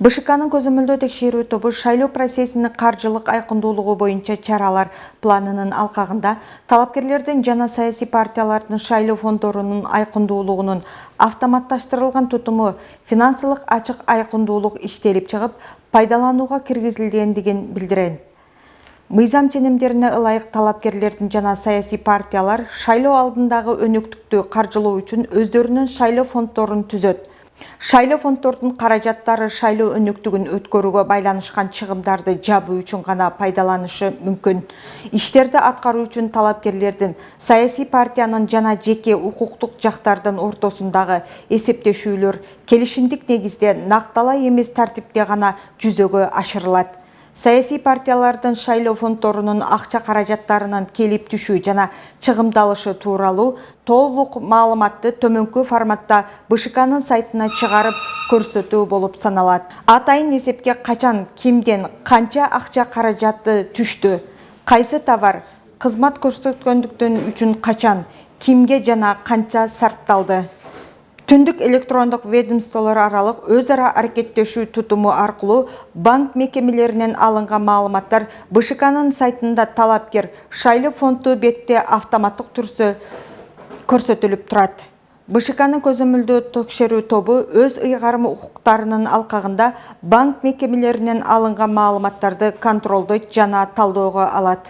БШКнын көзөмөлдөө текшерүү тобу шайлоо процессинин каржылык айкындуулугу боюнча чаралар планынын алкагында талапкерлердин жана саясий партиялардын шайлоо фонддорунун айкындуулугунун автоматташтырылган тутуму финансылык ачык айкындуулук иштелип чыгып, пайдаланууга киргизилгендигин билдирген. Мыйзам ченемдерине ылайык талапкерлердин жана саясий партиялар шайлоо алдындагы өнөктүктү каржылоо үчүн өздөрүнүн шайлоо фонддорун түзөт. Шайлоо фонддордун каражаттары шайлоо өнөктүгүн өткөрүүгө байланышкан чыгымдарды жабуу үчүн гана пайдаланышы мүмкүн. Иштерди аткаруу үчүн талапкерлердин саясий партиянын жана жеке укуктук жактардын ортосундагы эсептешүүлөр келишимдик негизде накталай эмес тартипте гана жүзөгө ашырылат. Саясий партиялардын шайлоо фонддорунун акча каражаттарынын келип түшүү жана чыгымдалышы тууралуу толук маалыматты төмөнкү форматта БШКнын сайтына чыгарып көрсөтүү болуп саналат. Атайын эсепке качан, кимден, канча акча каражаты түштү, кайсы товар, кызмат көрсөткөндүктөн үчүн качан, кимге жана канча сарпталды. Түндүк электрондук ведомстволор аралык өз ара аракеттешүү тутуму аркылуу банк мекемелеринен алынган маалыматтар БШКнын сайтында талапкер шайлоо фонду бетте автоматтык түрдө көрсөтүлүп турат. БШКнын көзөмөлдөө текшерүү тобу өз ыйгарым укуктарынын алкагында банк мекемелеринен алынган маалыматтарды контролдойт жана талдөөгө алат.